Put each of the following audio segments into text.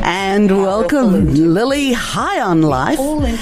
And welcome, Lily, high on life.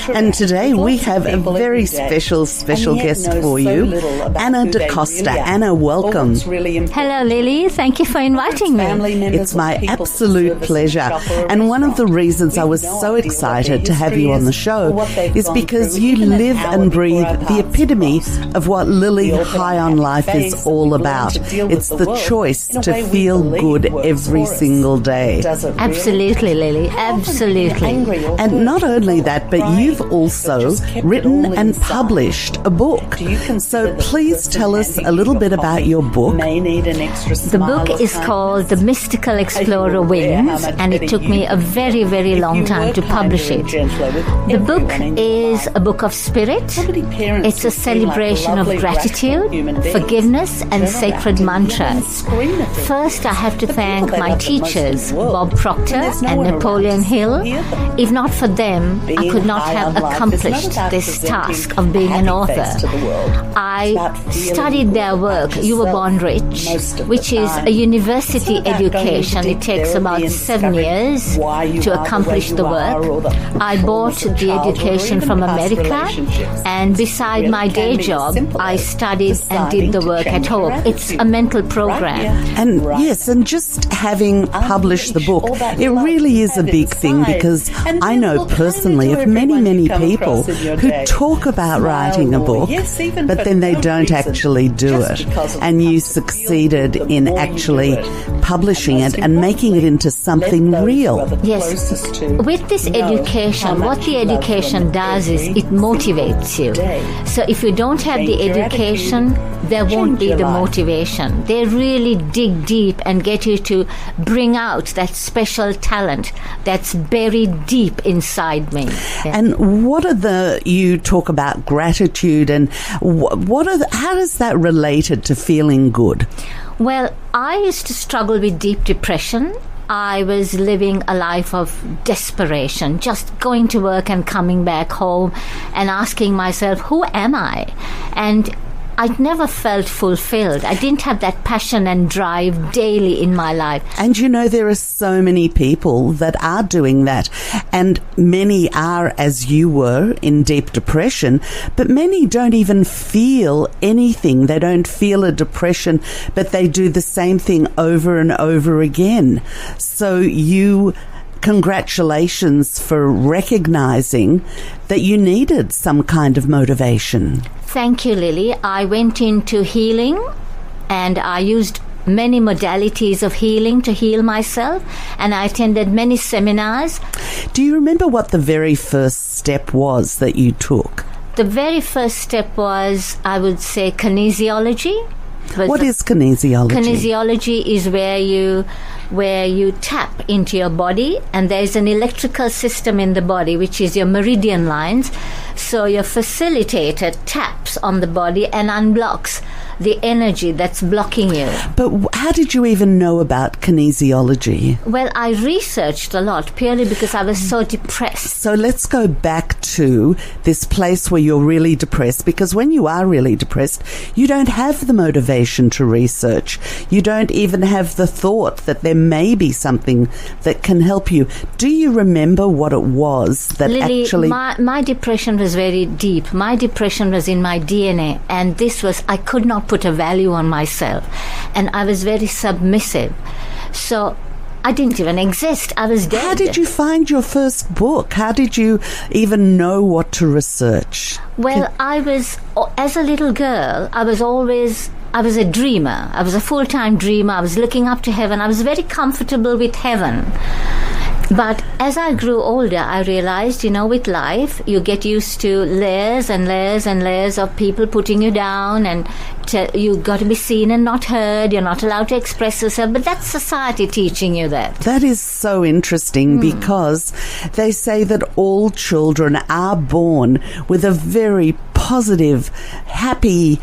And today we have a very special guest for you, Anna de Costa. Anna, welcome. Hello, Lily. Thank you for inviting me. It's my absolute pleasure. And one of the reasons I was so excited to have you on the show is because you live and breathe the epitome of what Lily High on Life is all about. It's the choice to feel good every single day. Absolutely, Lily. Absolutely. And not only that, but you've also written and published a book. So please tell us a little bit about your book. The book is called The Mystical Explorer Wins, and it took me a very, very long time to publish it. The book is a book of spirit. It's a celebration of gratitude, forgiveness, and sacred mantras. First, I have to thank my teachers, Bob Proctor and Napoleon Hill. If not for them, I could not have accomplished this task of being an author. I studied their work, You Were Born Rich, which is a university education. It takes about 7 years to accomplish the work. I bought the education from America, and beside my day job, I studied and did the work at home. It's a mental program. And yes, and just having published the book, it really is a big thing, because I know personally of many people who talk about writing a book, but then they don't actually do it. And you succeeded in actually publishing it and making it into something real. Yes. With this education, what the education does is it motivates you. So if you don't have the education, there won't be the motivation. They really dig deep and get you to bring out that special talent that's buried deep inside me. And you talk about gratitude, and how is that related to feeling good? Well, I used to struggle with deep depression. I was living a life of desperation, just going to work and coming back home and asking myself, who am I? And I never felt fulfilled. I didn't have that passion and drive daily in my life. And you know, there are so many people that are doing that. And many are, as you were, in deep depression, but many don't even feel anything. They don't feel a depression, but they do the same thing over and over again. So congratulations for recognizing that you needed some kind of motivation. Thank you, Lily. I went into healing, and I used many modalities of healing to heal myself, and I attended many seminars. Do you remember what the very first step was that you took? The very first step was, I would say, kinesiology. What is kinesiology? Kinesiology is where you tap into your body, and there's an electrical system in the body, which is your meridian lines. So your facilitator taps on the body and unblocks the energy that's blocking you. But how did you even know about kinesiology? Well, I researched a lot purely because I was so depressed. So let's go back to this place where you're really depressed, because when you are really depressed, you don't have the motivation to research. You don't even have the thought that there may be something that can help you. Do you remember what it was that Lily, actually... My depression was very deep. My depression was in my DNA, and I could not put a value on myself, and I was very submissive. So I didn't even exist. I was dead. How did you find your first book? How did you even know what to research? Well, as a little girl, I was a dreamer. I was a full-time dreamer. I was looking up to heaven. I was very comfortable with heaven. But as I grew older, I realized, with life, you get used to layers and layers and layers of people putting you down, and you've got to be seen and not heard. You're not allowed to express yourself. But that's society teaching you that. That is so interesting, because they say that all children are born with a very positive, happy,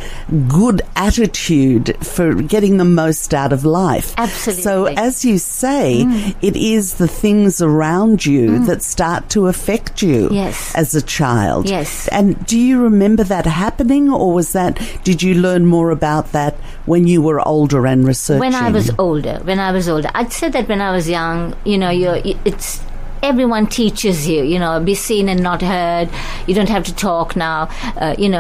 good attitude for getting the most out of life. Absolutely. So as you say, it is the things around you that start to affect you as a child. Yes. And do you remember that happening, or did you learn more about that when you were older and researching? When I was older. I'd say that when I was young, everyone teaches you, be seen and not heard. You don't have to talk now.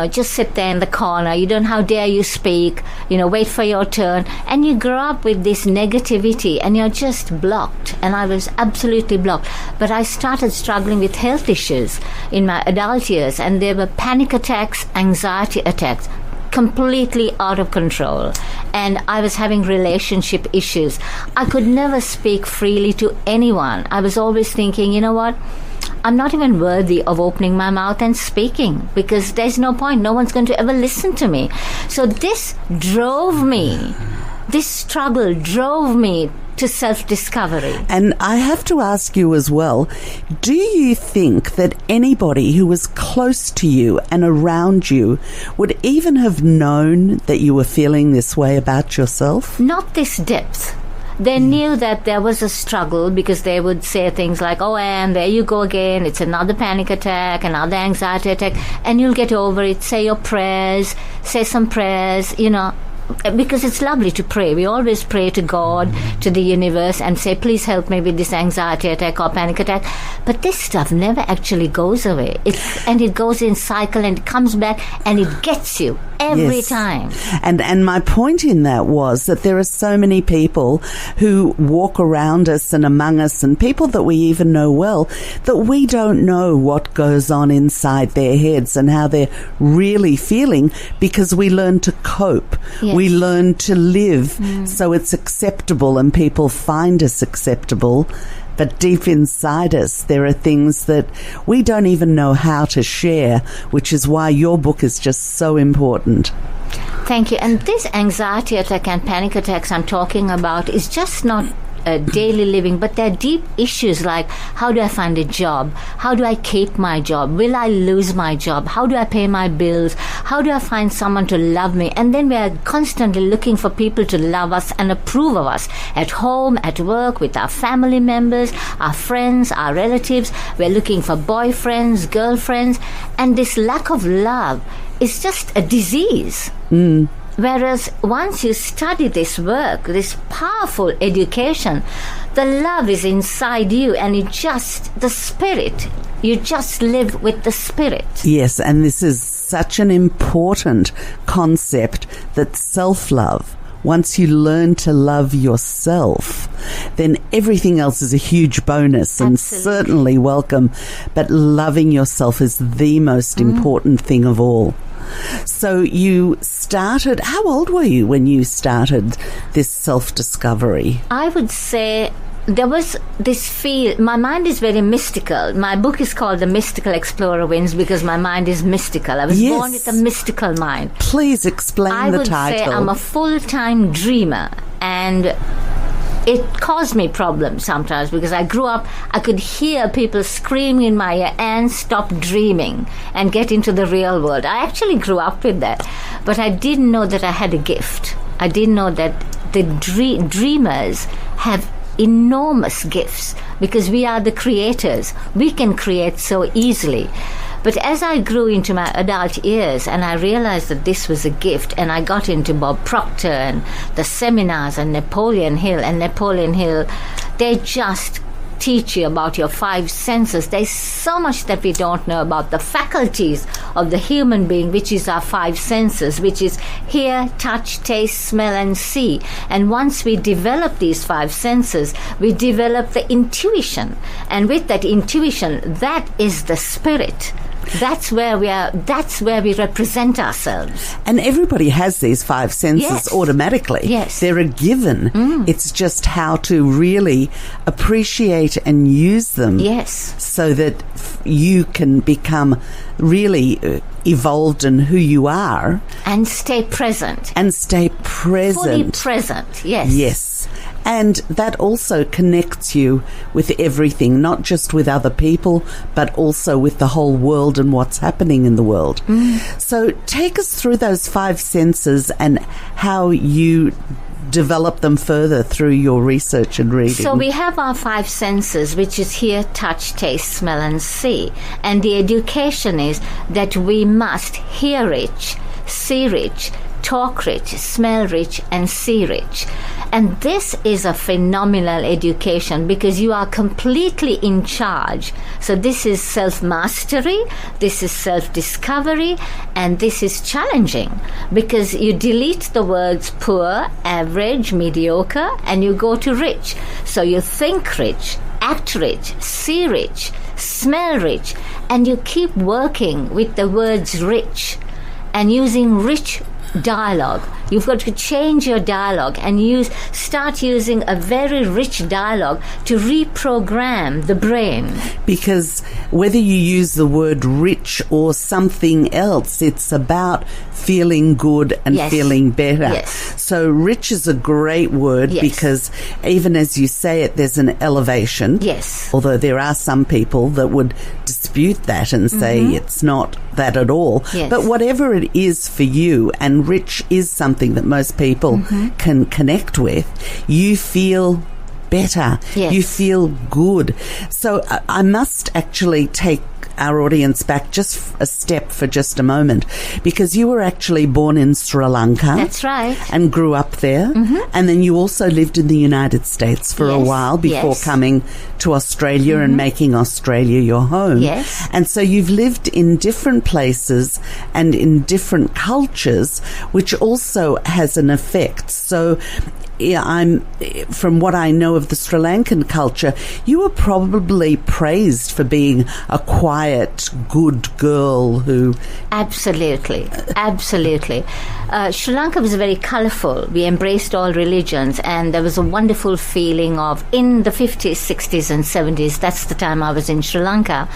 Just sit there in the corner. How dare you speak? Wait for your turn. And you grow up with this negativity and you're just blocked. And I was absolutely blocked. But I started struggling with health issues in my adult years, and there were panic attacks, anxiety attacks, completely out of control, and I was having relationship issues. I could never speak freely to anyone. I was always thinking, what, I'm not even worthy of opening my mouth and speaking, because there's no point. No one's going to ever listen to me. So this struggle drove me to self-discovery. And I have to ask you as well, do you think that anybody who was close to you and around you would even have known that you were feeling this way about yourself? Not this depth. They knew that there was a struggle, because they would say things like, oh, Anne, there you go again. It's another panic attack, another anxiety attack, and you'll get over it. Say your prayers, say some prayers, because it's lovely to pray. We always pray to God, to the universe, and say, please help me with this anxiety attack or panic attack. But this stuff never actually goes away. It goes in cycle, and it comes back, and it gets you every time. And my point in that was that there are so many people who walk around us and among us, and people that we even know well, that we don't know what goes on inside their heads and how they're really feeling, because we learn to cope. Yes. We learn to live so it's acceptable and people find us acceptable. But deep inside us, there are things that we don't even know how to share, which is why your book is just so important. Thank you. And this anxiety attack and panic attacks I'm talking about is just not daily living, but there are deep issues like, how do I find a job? How do I keep my job? Will I lose my job? How do I pay my bills? How do I find someone to love me? And then we are constantly looking for people to love us and approve of us at home, at work, with our family members, our friends, our relatives. We're looking for boyfriends, girlfriends, and this lack of love is just a disease. Whereas once you study this work, this powerful education, the love is inside you, and the spirit, you just live with the spirit. Yes, and this is such an important concept, that self-love. Once you learn to love yourself, then everything else is a huge bonus and certainly welcome. But loving yourself is the most important thing of all. So you started, how old were you when you started this self-discovery? I would say there was this feel. My mind is very mystical. My book is called The Mystical Explorer Wins because my mind is mystical. I was born with a mystical mind. Please explain the title. I would say I'm a full-time dreamer, and it caused me problems sometimes, because I grew up, I could hear people screaming in my ear, and stop dreaming and get into the real world. I actually grew up with that, but I didn't know that I had a gift. I didn't know that the dreamers have enormous gifts, because we are the creators. We can create so easily. But as I grew into my adult years and I realized that this was a gift, and I got into Bob Proctor and the seminars and Napoleon Hill, they just teach you about your five senses. There's so much that we don't know about the faculties of the human being, which is our five senses, which is hear, touch, taste, smell, and see. And once we develop these five senses, we develop the intuition. And with that intuition, that is the spirit. That's where we are. That's where we represent ourselves. And everybody has these five senses automatically. Yes. They're a given. It's just how to really appreciate and use them. Yes. So that you can become really evolved in who you are. And stay present. Fully present, yes. Yes. And that also connects you with everything, not just with other people, but also with the whole world and what's happening in the world. So take us through those five senses and how you develop them further through your research and reading. So we have our five senses, which is hear, touch, taste, smell, and see. And the education is that we must hear rich, see rich, talk rich, smell rich, and see rich. And this is a phenomenal education because you are completely in charge. So this is self-mastery, this is self-discovery, and this is challenging because you delete the words poor, average, mediocre, and you go to rich. So you think rich, act rich, see rich, smell rich, and you keep working with the words rich and using rich dialogue. You've got to change your dialogue and start using a very rich dialogue to reprogram the brain. Because whether you use the word rich or something else, it's about feeling good and feeling better. Yes. So rich is a great word because even as you say it, there's an elevation. Yes. Although there are some people that would dispute that and say it's not that at all. Yes. But whatever it is for you, and rich is something that most people can connect with, you feel better. Yes. You feel good. So I must actually take our audience back just a step for just a moment, because you were actually born in Sri Lanka. That's right. And grew up there. And then you also lived in the United States for a while before coming to Australia and making Australia your home. Yes. And so you've lived in different places and in different cultures, which also has an effect. So from what I know of the Sri Lankan culture, you were probably praised for being a quiet, good girl who... Absolutely. Sri Lanka was very colourful. We embraced all religions, and there was a wonderful feeling of, in the 50s, 60s and 70s, that's the time I was in Sri Lanka,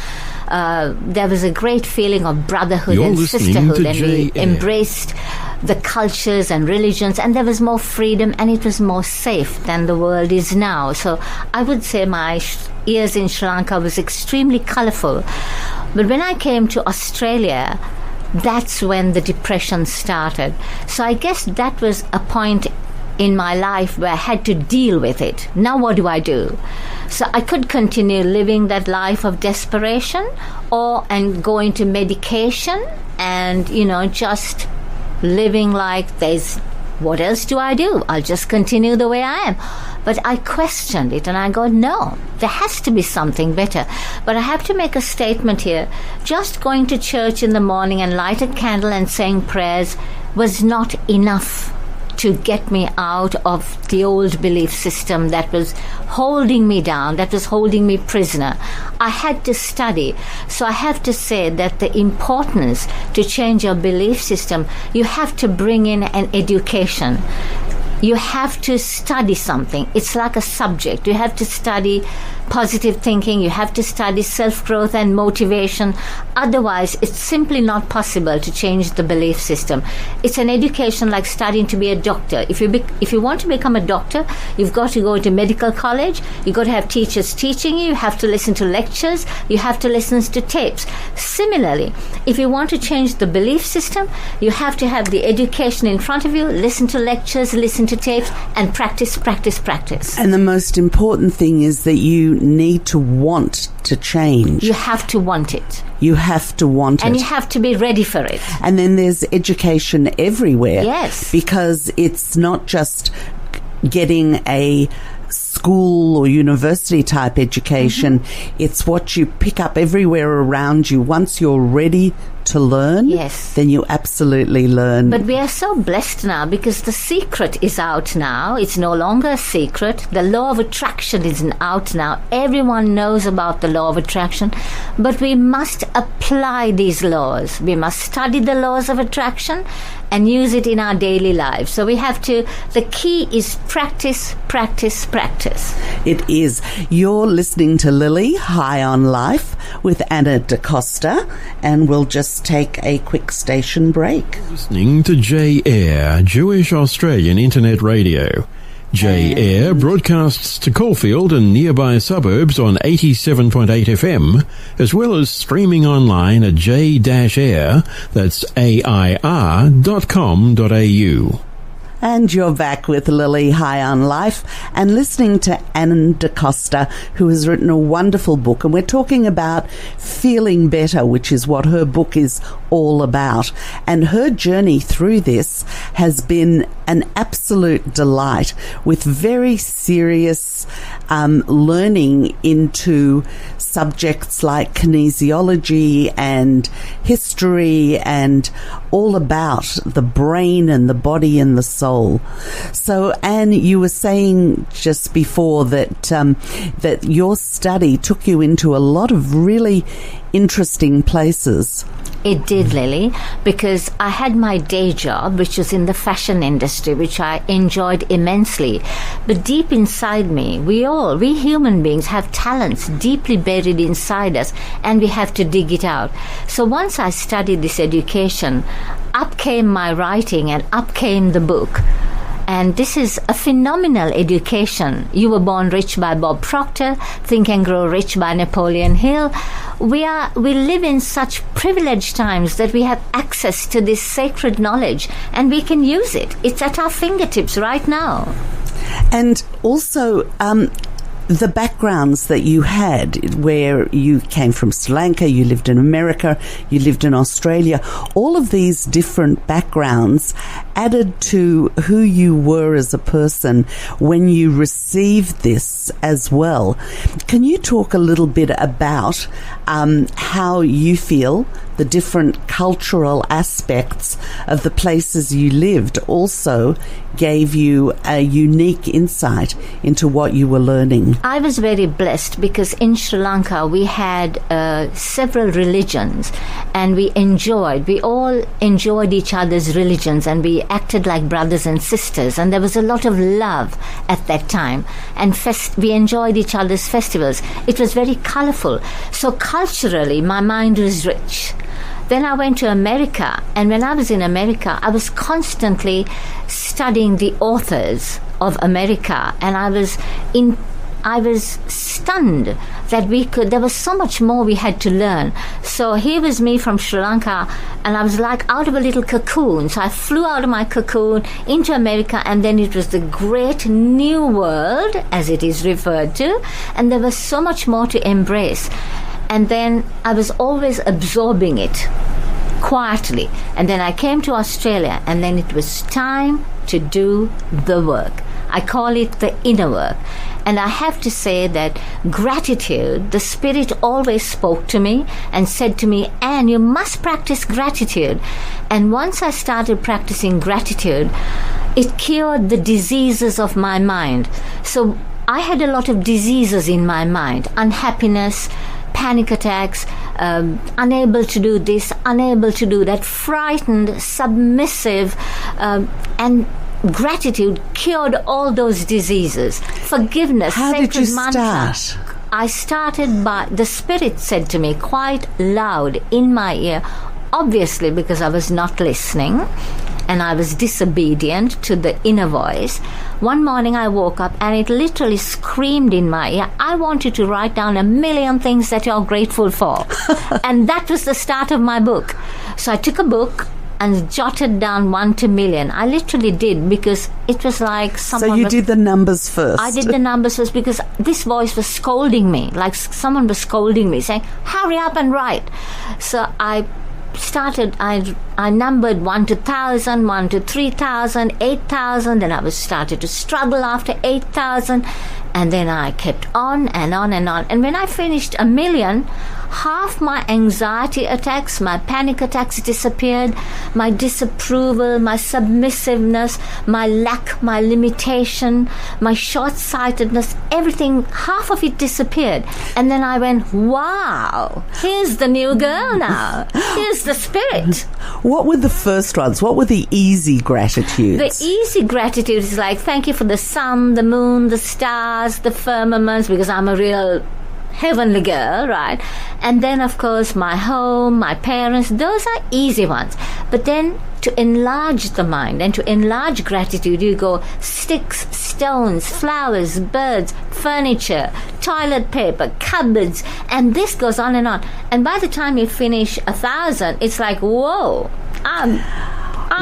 there was a great feeling of brotherhood and sisterhood, and we embraced the cultures and religions, and there was more freedom, and it was more safe than the world is now. So I would say my years in Sri Lanka was extremely colourful. But when I came to Australia, that's when the depression started. So I guess that was a point in my life where I had to deal with it. Now what do I do? So I could continue living that life of desperation and go into medication and, just living like what else do I do? I'll just continue the way I am. But I questioned it and I go, no, there has to be something better. But I have to make a statement here. Just going to church in the morning and light a candle and saying prayers was not enough to get me out of the old belief system that was holding me down, that was holding me prisoner. I had to study. So I have to say that the importance to change your belief system, you have to bring in an education. You have to study something. It's like a subject. You have to study positive thinking. You have to study self-growth and motivation. Otherwise, it's simply not possible to change the belief system. It's an education like studying to be a doctor. If you want to become a doctor, you've got to go to medical college. You've got to have teachers teaching you. You have to listen to lectures. You have to listen to tapes. Similarly, if you want to change the belief system, you have to have the education in front of you, listen to lectures, listen to tapes, and practice. And the most important thing is that you need to want to change. You have to want it. You have to want it. And you have to be ready for it. And then there's education everywhere. Yes. Because it's not just getting a school or university type education. It's what you pick up everywhere around you. Once you're ready to learn, then you absolutely learn. But we are so blessed now because the secret is out now. It's no longer a secret. The law of attraction is out now. Everyone knows about the law of attraction, but we must apply these laws. We must study the laws of attraction and use it in our daily lives. So we have to, the key is practice. It is. You're listening to Lily High on Life with Anna Costa, and we'll just take a quick station break. Listening to J-Air, Jewish Australian Internet Radio. J-Air broadcasts to Caulfield and nearby suburbs on 87.8 FM, as well as streaming online at j-air, that's air.com.au. And you're back with Lily High on Life and listening to Anne de Costa, who has written a wonderful book. And we're talking about feeling better, which is what her book is all about. And her journey through this has been an absolute delight, with very serious learning into subjects like kinesiology and history and all about the brain and the body and the soul. So, Anne, you were saying just before that that your study took you into a lot of really interesting places. It did, Lily, because I had my day job, which was in the fashion industry, which I enjoyed immensely. But deep inside me, we human beings have talents deeply buried inside us, and we have to dig it out. So once I studied this education, up came my writing and up came the book. And this is a phenomenal education. You Were Born Rich by Bob Proctor, Think and Grow Rich by Napoleon Hill. We live in such privileged times that we have access to this sacred knowledge and we can use it. It's at our fingertips right now. And also, the backgrounds that you had, where you came from Sri Lanka, you lived in America, you lived in Australia, all of these different backgrounds added to who you were as a person when you received this as well. Can you talk a little bit about how you feel the different cultural aspects of the places you lived also gave you a unique insight into what you were learning? I was very blessed because in Sri Lanka we had several religions, and we all enjoyed each other's religions, and we acted like brothers and sisters, and there was a lot of love at that time, and we enjoyed each other's festivals. It was very colorful. So culturally my mind was rich. Then I went to America, and when I was in America, I was constantly studying the authors of America, and I was stunned that there was so much more we had to learn. So here was me from Sri Lanka, and I was like out of a little cocoon. So I flew out of my cocoon into America, and then it was the great new world, as it is referred to, and there was so much more to embrace. And then I was always absorbing it quietly. And then I came to Australia, and then it was time to do the work. I call it the inner work. And I have to say that gratitude, the Spirit always spoke to me and said to me, Anne, you must practice gratitude. And once I started practicing gratitude, it cured the diseases of my mind. So I had a lot of diseases in my mind: unhappiness, panic attacks, unable to do this, unable to do that, frightened, submissive, and gratitude cured all those diseases. Forgiveness. How did you start? I started by, the Spirit said to me quite loud in my ear, obviously because I was not listening and I was disobedient to the inner voice. One morning I woke up and it literally screamed in my ear, I want you to write down 1 million things that you're grateful for. And that was the start of my book. So I took a book and jotted down 1 to million. I literally did, because it was like someone... So you did the numbers first? I did the numbers first, because this voice was scolding me, like someone was scolding me, saying, hurry up and write. So I started, I numbered 1 to 1,000, 1 to 3,000, 8,000, then I started to struggle after 8,000, and then I kept on and on and on. And when I finished 1 million, half my anxiety attacks, my panic attacks disappeared, my disapproval, my submissiveness, my lack, my limitation, my short-sightedness, everything, half of it disappeared. And then I went, wow, here's the new girl now. Here's the Spirit. What were the first ones? What were the easy gratitudes? The easy gratitude is like, thank you for the sun, the moon, the stars, the firmaments, because I'm a real heavenly girl, right? And then, of course, my home, my parents, those are easy ones. But then to enlarge the mind and to enlarge gratitude, you go sticks, stones, flowers, birds, furniture, toilet paper, cupboards, and this goes on. And by the time you finish 1,000, it's like, whoa, I'm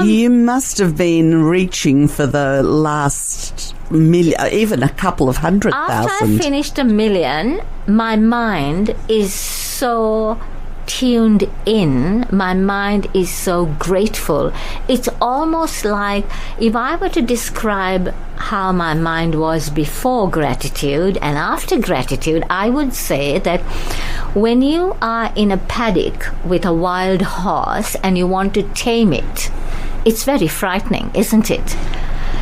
You must have been reaching for the last million, even a couple of 100,000. After I finished 1 million, my mind is so tuned in. My mind is so grateful. It's almost like if I were to describe how my mind was before gratitude and after gratitude, I would say that when you are in a paddock with a wild horse and you want to tame it, it's very frightening, isn't it?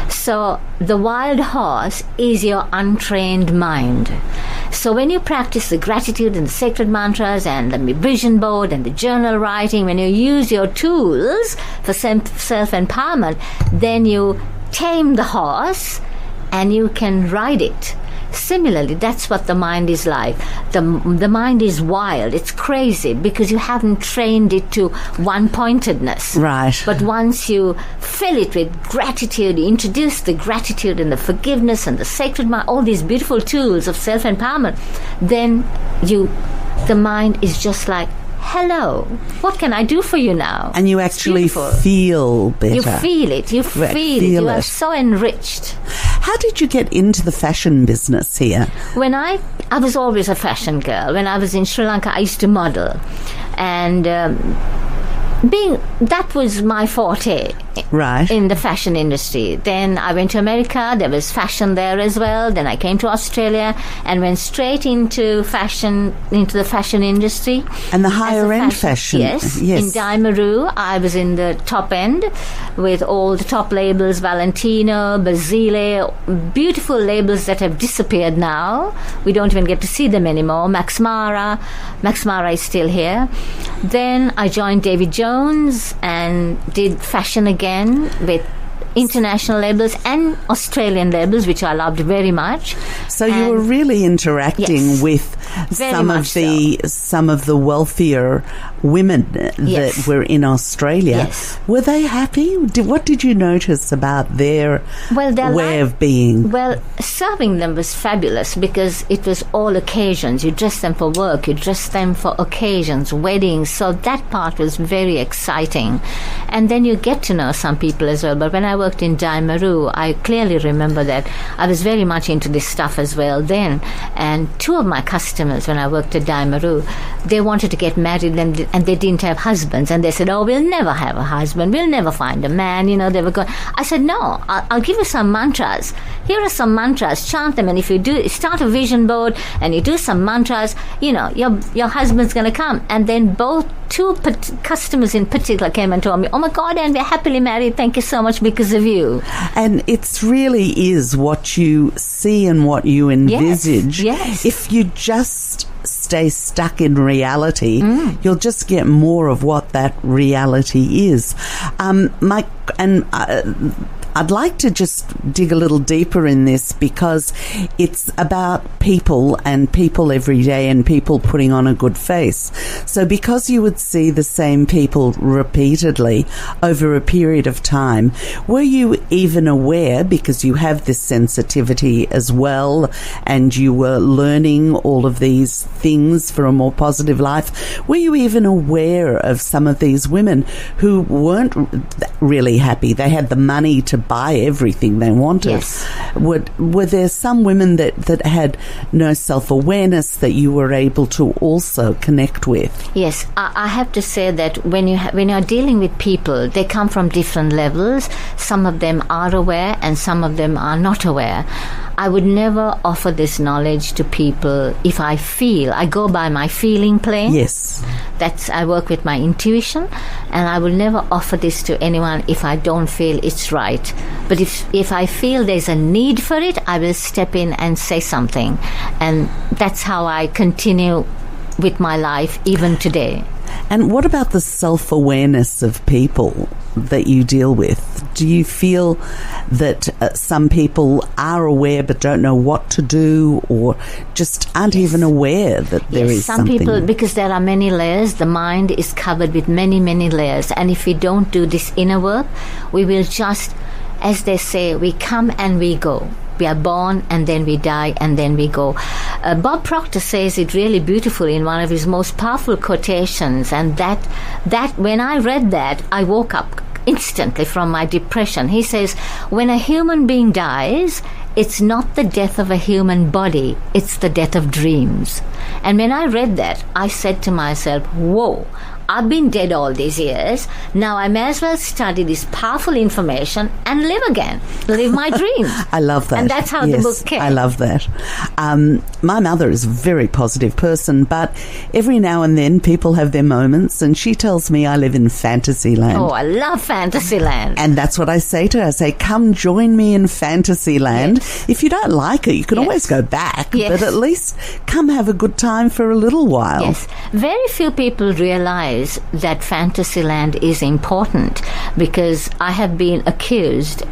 So the wild horse is your untrained mind. So when you practice the gratitude and the sacred mantras and the vision board and the journal writing, when you use your tools for self-empowerment, then you tame the horse and you can ride it. Similarly, that's what the mind is like. The mind is wild. It's crazy because you haven't trained it to one-pointedness. Right. But once you fill it with gratitude, you introduce the gratitude and the forgiveness and the sacred mind, all these beautiful tools of self-empowerment, then the mind is just like, hello, what can I do for you now? And you actually feel better. You feel it. You feel it. You are so enriched. How did you get into the fashion business here? When I was always a fashion girl. When I was in Sri Lanka, I used to model. And that was my forte. Right. In the fashion industry. Then I went to America. There was fashion there as well. Then I came to Australia and went straight into the fashion industry. And the higher end fashion. Yes. In Daimaru, I was in the top end with all the top labels, Valentino, Basile, beautiful labels that have disappeared now. We don't even get to see them anymore. Max Mara is still here. Then I joined David Jones and did fashion again with international labels and Australian labels, which I loved very much. So you were really interacting with some of the wealthier women that were in Australia. Yes. Were they happy? What did you notice about their way of being? Well, serving them was fabulous because it was all occasions. You dress them for work, you dress them for occasions, weddings. So that part was very exciting. And then you get to know some people as well. But when I worked in Daimaru, I clearly remember that I was very much into this stuff as well then. And two of my customers, when I worked at Daimaru, they wanted to get married and they didn't have husbands. And they said, oh, we'll never have a husband. We'll never find a man. You know, they were going. I said, no, I'll give you some mantras. Here are some mantras. Chant them. And if you start a vision board and you do some mantras, you know, your husband's going to come. And then two customers in particular came and told me, oh my God, and we're happily married. Thank you so much because of you. And it really is what you see and what you envisage. Yes. If you just stay stuck in reality, you'll just get more of what that reality is. Mike, and I'd like to just dig a little deeper in this because it's about people and people every day and people putting on a good face. So because you would see the same people repeatedly over a period of time, were you even aware, because you have this sensitivity as well and you were learning all of these things for a more positive life, were you even aware of some of these women who weren't really happy? They had the money to buy everything they wanted. Yes. Were there some women that had no self-awareness that you were able to also connect with? Yes, I have to say that when you're dealing with people, they come from different levels. Some of them are aware and some of them are not aware. I would never offer this knowledge to people if I feel. I go by my feeling plane. Yes. I work with my intuition, and I will never offer this to anyone if I don't feel it's right. But if I feel there's a need for it, I will step in and say something. And that's how I continue with my life even today. And what about the self-awareness of people that you deal with? Do you feel that some people are aware but don't know what to do, or just aren't even aware that there is some something? People, because there are many layers, the mind is covered with many, many layers. And if we don't do this inner work, we will just, as they say, we come and we go. We are born and then we die and then we go. Bob Proctor says it really beautifully in one of his most powerful quotations, and that when I read that, I woke up instantly from my depression. He says, when a human being dies, it's not the death of a human body, it's the death of dreams. And when I read that, I said to myself, whoa, I've been dead all these years. Now I may as well study this powerful information and live again, live my dreams. I love that. And that's how the book came. I love that. My mother is a very positive person, but every now and then people have their moments, and she tells me I live in Fantasyland. Oh, I love Fantasyland. And that's what I say to her. I say, come join me in Fantasyland. Yes. If you don't like it, you can always go back, but at least come have a good time for a little while. Yes. Very few people realize that Fantasyland is important, because I have been accused.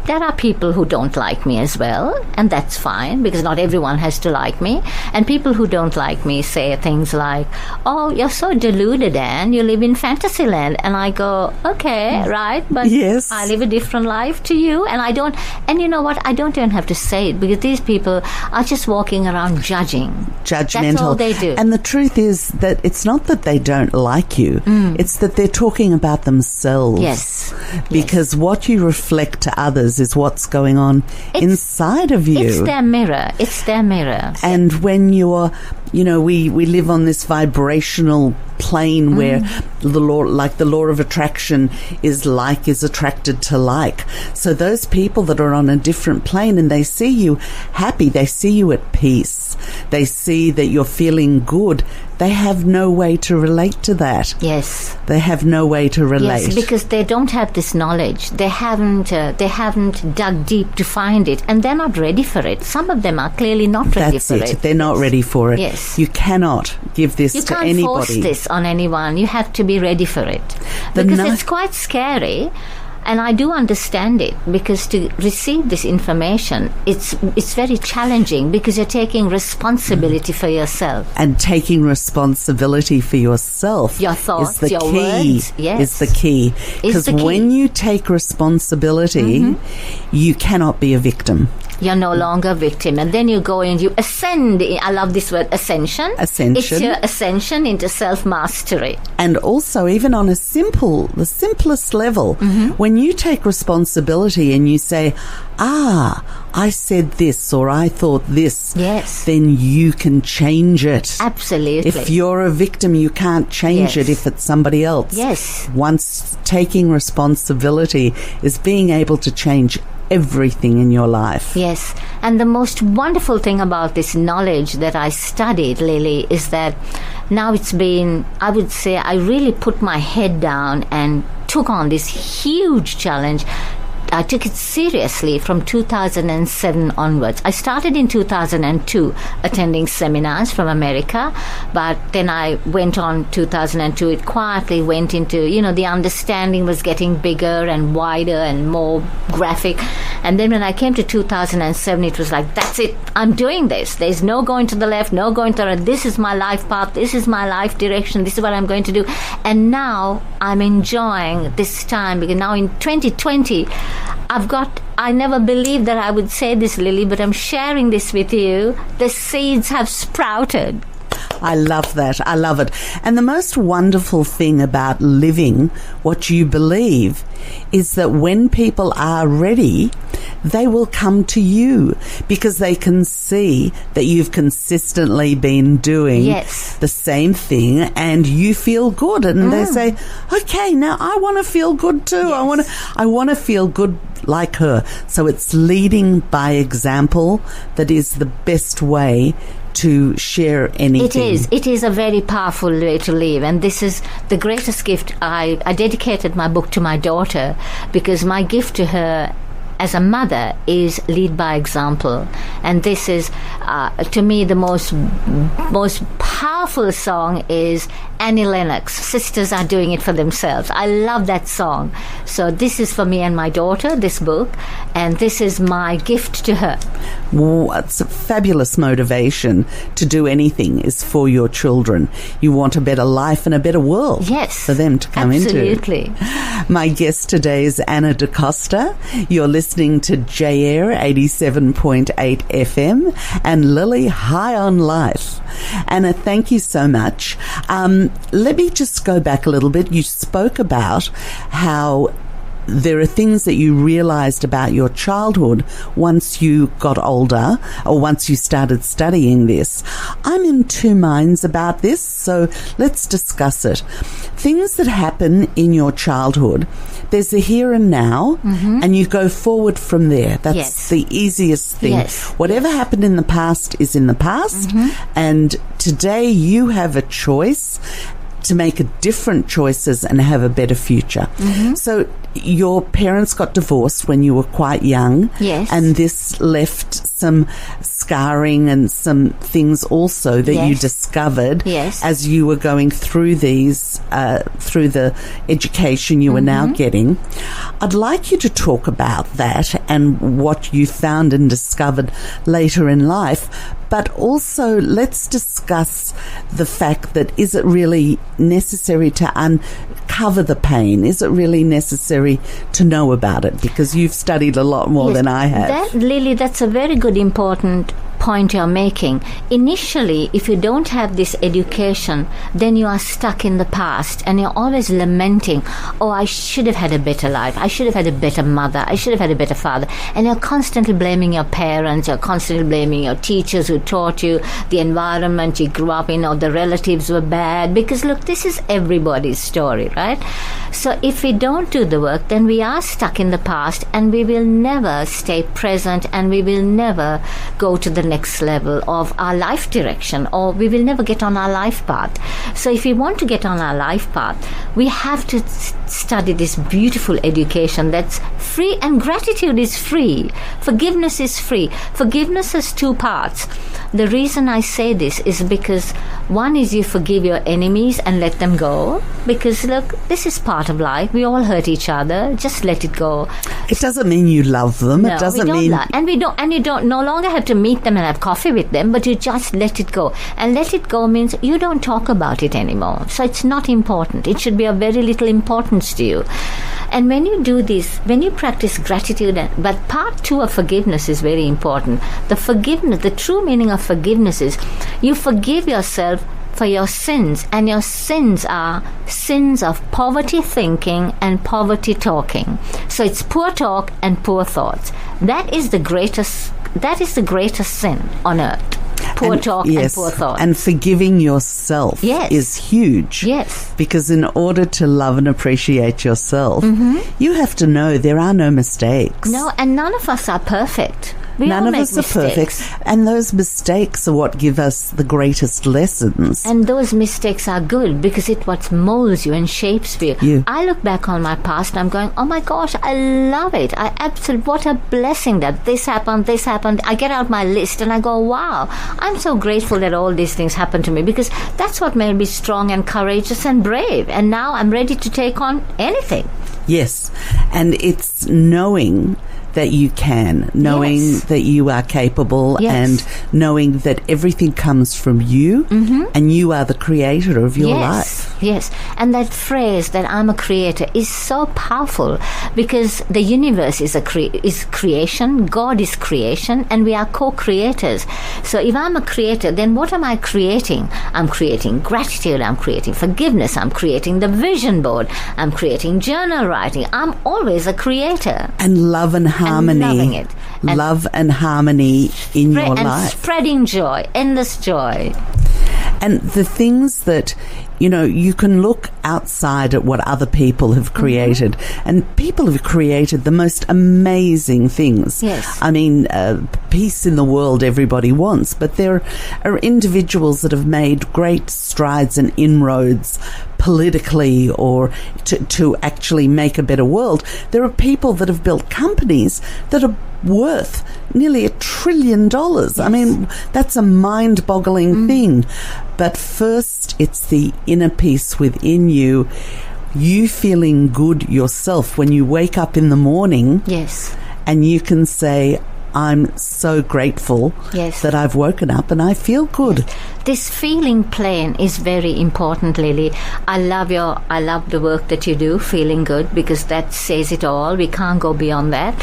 There are people who don't like me as well, and that's fine, because not everyone has to like me. And people who don't like me say things like, oh, you're so deluded, Anne, you live in Fantasyland. And I go, okay, right, but I live a different life to you, and I don't, and you know what, I don't even have to say it, because these people are just walking around judging. Judgmental. That's all they do. And the truth is that it's not that they don't like you, it's that they're talking about themselves. Yes. Because what you reflect to others is what's going on inside of you. It's their mirror. It's their mirror. And when you're, you know, we live on this vibrational plane where the law of attraction is like is attracted to like. So those people that are on a different plane and they see you happy, they see you at peace, they see that you're feeling good, they have no way to relate to that. Yes. They have no way to relate. Yes, because they don't have this knowledge. They haven't dug deep to find it, and they're not ready for it. Some of them are clearly not ready for it. That's it. They're not ready for it. Yes. You cannot give this to anybody. You can't force this on anyone. You have to be ready for it. Because it's quite scary. And I do understand it, because to receive this information, it's very challenging, because you're taking responsibility for yourself. And taking responsibility for yourself, your thoughts, is the your key. Words, is the key. Because when you take responsibility, you cannot be a victim. You're no longer a victim. And then you go and you ascend. I love this word, ascension. Ascension. It's your ascension into self-mastery. And also, even on the simplest level, when you take responsibility and you say, I said this or I thought this, then you can change it. Absolutely. If you're a victim, you can't change it if it's somebody else. Yes. Once taking responsibility is being able to change everything in your life. Yes. And the most wonderful thing about this knowledge that I studied, Lily, is that now it's been, I would say, I really put my head down and took on this huge challenge. I took it seriously from 2007 onwards. I started in 2002 attending seminars from America, but then I went on 2002. It quietly went into, the understanding was getting bigger and wider and more graphic. And then when I came to 2007, it was like, that's it. I'm doing this. There's no going to the left, no going to the right. This is my life path. This is my life direction. This is what I'm going to do. And now I'm enjoying this time, because now in 2020, I never believed that I would say this, Lily, but I'm sharing this with you. The seeds have sprouted. I love that. I love it. And the most wonderful thing about living what you believe is that when people are ready, they will come to you, because they can see that you've consistently been doing the same thing and you feel good. And they say, okay, now I want to feel good too. Yes. I want to feel good like her. So it's leading by example that is the best way to share anything. It is a very powerful way to live, and this is the greatest gift. I dedicated my book to my daughter, because my gift to her as a mother is lead by example. And this is, to me, the most powerful song is Annie Lennox, Sisters Are Doing It For Themselves. I love that song. So this is for me and my daughter, this book, and this is my gift to her. Well, it's a fabulous motivation to do anything is for your children. You want a better life and a better world for them to come into. Absolutely. My guest today is Anna da Costa. You're listening to J-Air 87.8 FM and Lily High on Life. Anna, thank you so much. Let me just go back a little bit. You spoke about how there are things that you realized about your childhood once you got older or once you started studying this. I'm in two minds about this, so let's discuss it. Things that happen in your childhood, there's the here and now, and you go forward from there. That's the easiest thing. Whatever happened in the past is in the past, and today you have a choice to make different choices and have a better future. So your parents got divorced when you were quite young, and this left some scarring and some things also that you discovered as you were going through these, through the education you are now getting. I'd like you to talk about that and what you found and discovered later in life, but also let's discuss the fact that is it really necessary to uncover the pain? Is it really necessary to know about it? Because you've studied a lot more than I have. Lily, that's a very good, important point you're making. Initially, if you don't have this education, then you are stuck in the past and you're always lamenting, oh, I should have had a better life. I should have had a better mother. I should have had a better father. And you're constantly blaming your parents. You're constantly blaming your teachers who taught you, the environment you grew up in, or the relatives were bad. Because look, this is everybody's story, right? So if we don't do the work, then we are stuck in the past and we will never stay present and we will never go to the next level of our life direction, or we will never get on our life path. So if we want to get on our life path, we have to study this beautiful education that's free, and gratitude is free. Forgiveness is free. Forgiveness has two parts. The reason I say this is because one is you forgive your enemies and let them go, because look, this is part of life. We all hurt each other. Just let it go. It doesn't mean you love them. No, it doesn't mean and you don't no longer have to meet them and have coffee with them, but you just let it go. And let it go means you don't talk about it anymore. So it's not important. It should be of very little importance to you. And when you do this, when you practice gratitude, but part two of forgiveness is very important. The forgiveness, the true meaning of forgiveness is you forgive yourself for your sins, and your sins are sins of poverty thinking and poverty talking. So it's poor talk and poor thoughts. That is the greatest sin on earth. Poor talk and poor thoughts. And forgiving yourself is huge. Yes. Because in order to love and appreciate yourself, you have to know there are no mistakes. No, and none of us are perfect. None of us are perfect, and those mistakes are what give us the greatest lessons. And those mistakes are good because it what molds you and shapes you. I look back on my past and I'm going, oh my gosh, I love it. What a blessing that this happened. I get out my list and I go, wow, I'm so grateful that all these things happened to me, because that's what made me strong and courageous and brave. And now I'm ready to take on anything. Yes, and it's knowing that you can, knowing that you are capable, and knowing that everything comes from you, and you are the creator of your life. Yes, and that phrase that I'm a creator is so powerful, because the universe is creation, God is creation, and we are co-creators. So if I'm a creator, then what am I creating? I'm creating gratitude, I'm creating forgiveness, I'm creating the vision board, I'm creating journal writing. I'm always a creator. And love and harmony. And loving it. And love and harmony in your life. And spreading joy, endless joy. And the things that, you can look outside at what other people have created, and people have created the most amazing things. Yes. I mean, peace in the world everybody wants, but there are individuals that have made great strides and inroads politically, or to actually make a better world. There are people that have built companies that are worth nearly $1 trillion. Yes. I mean, that's a mind-boggling thing. But first, it's the inner peace within you feeling good yourself when you wake up in the morning. Yes. And you can say, I'm so grateful that I've woken up and I feel good. Yes. This feeling plane is very important, Lily. I love the work that you do, feeling good, because that says it all. We can't go beyond that.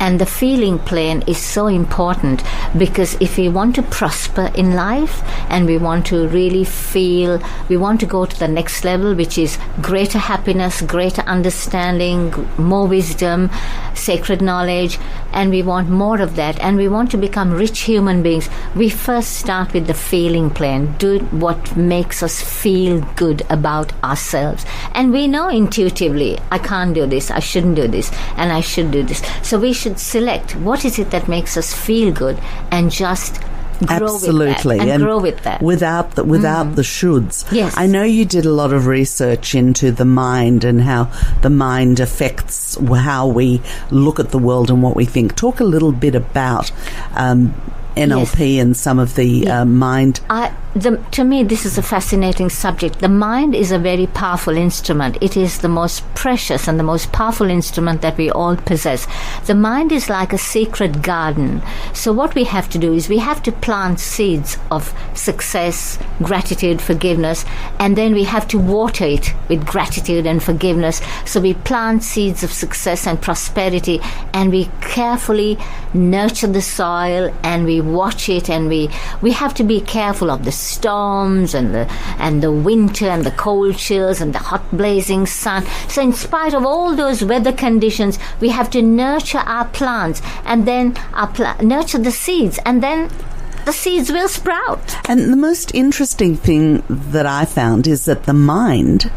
And the feeling plane is so important, because if we want to prosper in life and we want to really feel, we want to go to the next level, which is greater happiness, greater understanding, more wisdom, sacred knowledge, and we want more of that, and we want to become rich human beings, we first start with the feeling plane. Do what makes us feel good about ourselves. And we know intuitively, I can't do this, I shouldn't do this, and I should do this. So we should select what is it that makes us feel good and just grow with that, and grow with that without the shoulds. Yes. I know you did a lot of research into the mind and how the mind affects how we look at the world and what we think. Talk a little bit about NLP and some of the mind. To me, this is a fascinating subject. The mind is a very powerful instrument. It is the most precious and the most powerful instrument that we all possess. The mind is like a secret garden. So what we have to do is we have to plant seeds of success, gratitude, forgiveness, and then we have to water it with gratitude and forgiveness. So we plant seeds of success and prosperity, and we carefully nurture the soil, and we watch it, and we have to be careful of the storms and the winter and the cold chills and the hot blazing sun. So in spite of all those weather conditions, we have to nurture our plants, and then nurture the seeds, and then the seeds will sprout. And the most interesting thing that I found is that the mind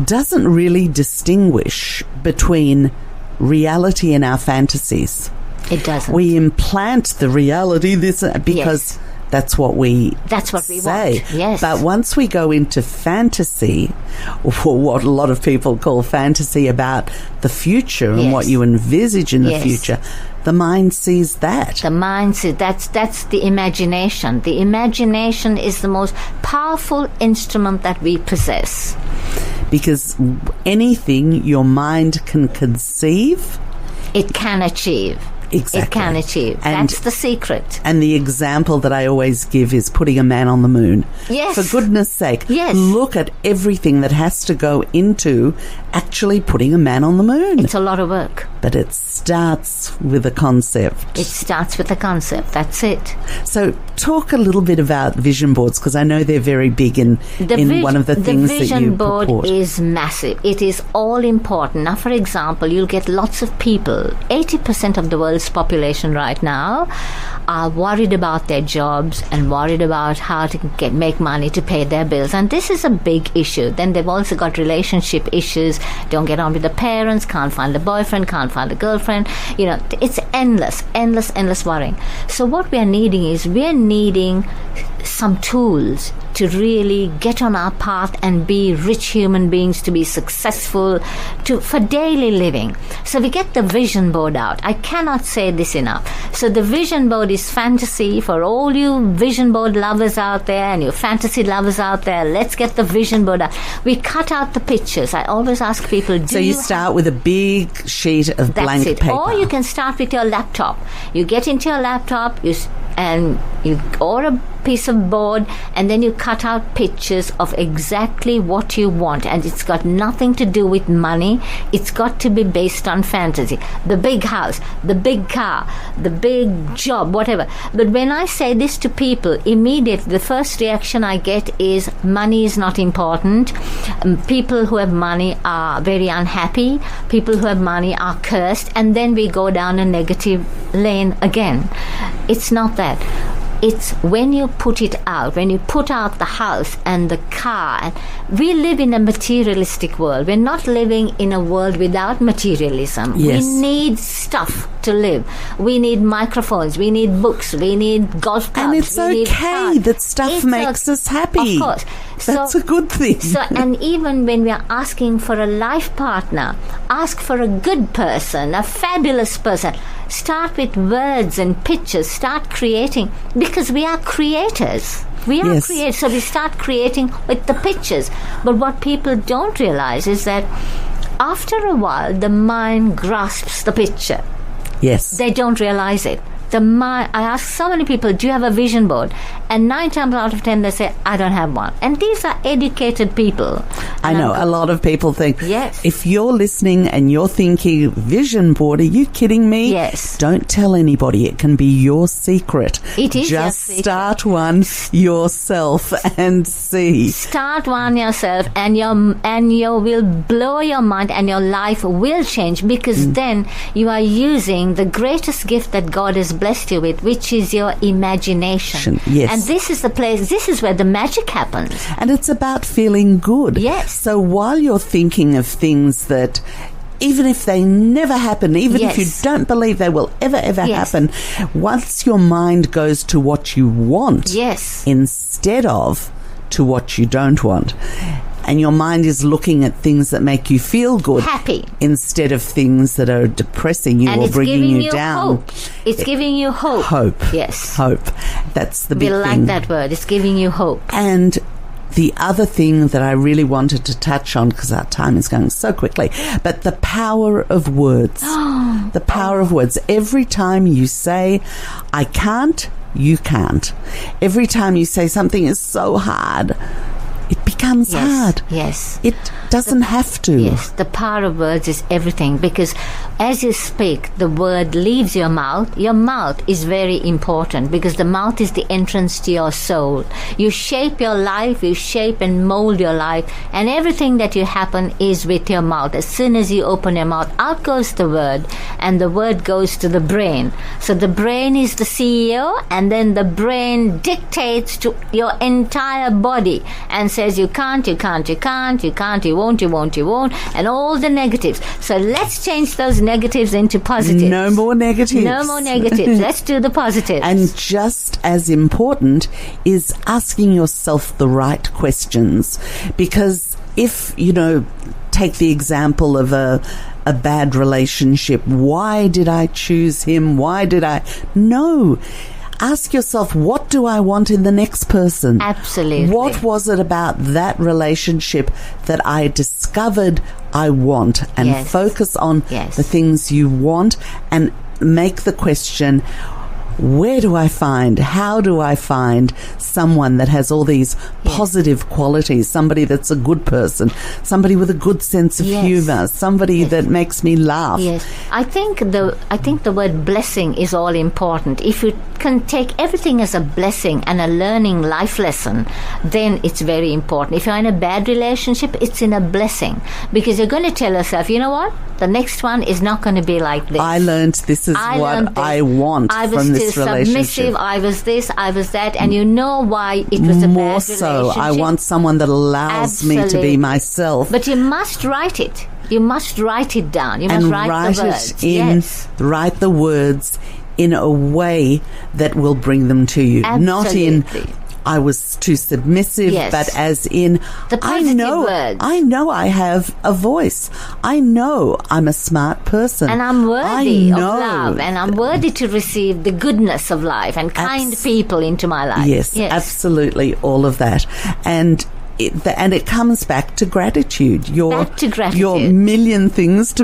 doesn't really distinguish between reality and our fantasies. It doesn't. We implant the reality because that's what we say. Want. Yes. But once we go into fantasy, or what a lot of people call fantasy about the future and what you envisage in the future, the mind sees that. The mind sees that's the imagination. The imagination is the most powerful instrument that we possess. Because anything your mind can conceive, it can achieve. Exactly. It can achieve. And that's the secret. And the example that I always give is putting a man on the moon. Yes. For goodness sake. Yes. Look at everything that has to go into actually putting a man on the moon. It's a lot of work. But it starts with a concept. It starts with a concept. That's it. So talk a little bit about vision boards, because I know they're very big in one of the things that you The vision board purport. is massive. It is all important. Now, for example, you'll get lots of people, 80% of the world's population right now are worried about their jobs and worried about how to make money to pay their bills. And this is a big issue. Then they've also got relationship issues. Don't get on with the parents, can't find a boyfriend, can't find a girlfriend. It's endless worrying. So what we are needing is some tools to really get on our path and be rich human beings, to be successful, for daily living. So we get the vision board out. I cannot say this enough. So the vision board is fantasy for all you vision board lovers out there and you fantasy lovers out there. Let's get the vision board out. We cut out the pictures. I always ask people, so you start with a big sheet of blank paper. Or you can start with your laptop. You get into your laptop, or a piece of board, and then you cut out pictures of exactly what you want, and it's got nothing to do with money. It's got to be based on fantasy. The big house, the big car, the big job, whatever. But when I say this to people, immediately the first reaction I get is money is not important. People who have money are very unhappy. People who have money are cursed, and then we go down a negative lane again. It's not that. It's when you put it out, when you put out the house and the car. We live in a materialistic world. We're not living in a world without materialism. Yes. We need stuff to live. We need microphones. We need books. We need golf clubs. And it's okay that stuff makes us happy. Of course. That's a good thing. And even when we are asking for a life partner, ask for a good person, a fabulous person. Start with words and pictures. Start creating, because we are creators. We are creators. So we start creating with the pictures. But what people don't realize is that after a while, the mind grasps the picture. Yes. They don't realize it. I ask so many people, do you have a vision board? And 9 times out of 10, they say, I don't have one. And these are educated people. I know. A lot of people think, yes, if you're listening and you're thinking, vision board, are you kidding me? Yes. Don't tell anybody. It can be your secret. It is just your secret. Start one yourself and see. Start one yourself, and you will blow your mind, and your life will change, because then you are using the greatest gift that God has blessed you with, which is your imagination. Yes. And this is the place, this is where the magic happens. And it's about feeling good. Yes. So while you're thinking of things that, even if they never happen, even if you don't believe they will ever happen, once your mind goes to what you want instead of to what you don't want, and your mind is looking at things that make you feel good, happy, instead of things that are depressing you or bringing you down. Hope. It's giving you hope. Hope. Yes. Hope. That's the big thing. We like that word. It's giving you hope. And the other thing that I really wanted to touch on, because our time is going so quickly, but the power of words. The power of words. Every time you say, I can't, you can't. Every time you say something is so hard, it becomes hard. Yes. It doesn't have to. Yes. The power of words is everything, because as you speak, the word leaves your mouth. Your mouth is very important, because the mouth is the entrance to your soul. You shape your life, you shape and mold your life, and everything that you happen is with your mouth. As soon as you open your mouth, out goes the word, and the word goes to the brain. So the brain is the CEO, and then the brain dictates to your entire body and says you can't, you can't, you can't, you can't, you won't, you won't, you won't, and all the negatives. So let's change those negatives into positives. No more negatives. No more negatives. Let's do the positives. And just as important is asking yourself the right questions. Because if, take the example of a bad relationship, why did I choose him? Why did I? No. Ask yourself, what do I want in the next person? Absolutely. What was it about that relationship that I discovered I want? And focus on the things you want, and make the question, where do I find, how do I find someone that has all these positive qualities, somebody that's a good person, somebody with a good sense of humor, somebody that makes me laugh? Yes. I think the word blessing is all important. If you can take everything as a blessing and a learning life lesson, then it's very important. If you're in a bad relationship, it's in a blessing, because you're going to tell yourself, you know what? The next one is not going to be like this. I learned this is what I want from this relationship. Submissive, I was this, I was that, and you know why it was a bad relationship. More so, I want someone that allows me to be myself. But you must write it. You must write it down. You must write the words. Write the words in a way that will bring them to you. Absolutely. Not in, I was too submissive, but as in, the positive words. I know I have a voice. I know I'm a smart person. And I'm worthy of love. And I'm worthy to receive the goodness of life and kind people into my life. Yes, absolutely. All of that. And it comes back to gratitude. Your million things to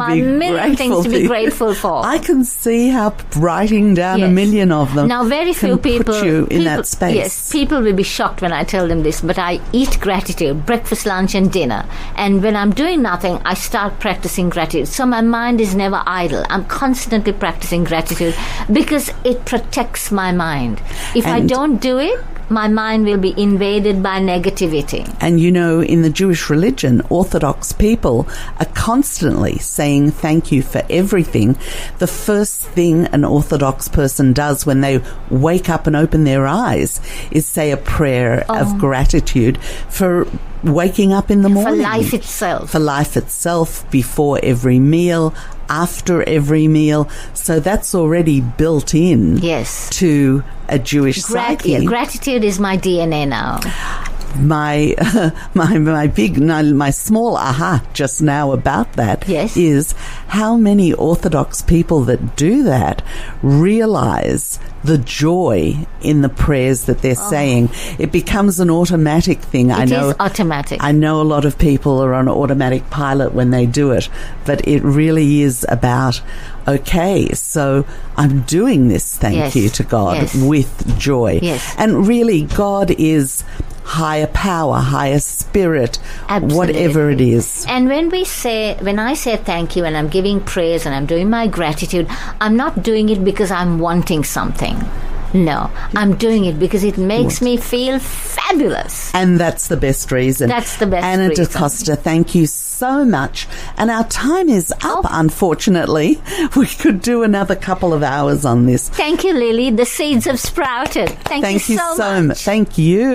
be grateful for. I can see how writing down a million of them now very few people put you in that space. Yes, people will be shocked when I tell them this, but I eat gratitude, breakfast, lunch and dinner. And when I'm doing nothing, I start practicing gratitude. So my mind is never idle. I'm constantly practicing gratitude because it protects my mind. If I don't do it, my mind will be invaded by negativity. And in the Jewish religion, Orthodox people are constantly saying thank you for everything. The first thing an Orthodox person does when they wake up and open their eyes is say a prayer of gratitude for waking up in the morning. For life itself. For life itself, before every meal, after every meal. So that's already built in to a Jewish psyche. Gratitude is my DNA now. My small aha just now about that is how many Orthodox people that do that realize the joy in the prayers that they're saying. It becomes an automatic thing. It is automatic. I know a lot of people are on automatic pilot when they do it, but it really is about, okay, so I'm doing this, thank you to God, with joy. Yes. And really, God is higher power, higher spirit, whatever it is. And when I say thank you and I'm giving praise and I'm doing my gratitude, I'm not doing it because I'm wanting something. No, I'm doing it because it makes me feel fabulous. And that's the best reason. That's the best Anna reason. Costa, thank you so much. And our time is up, unfortunately. We could do another couple of hours on this. Thank you, Lily. The seeds have sprouted. Thank you so much. Thank you.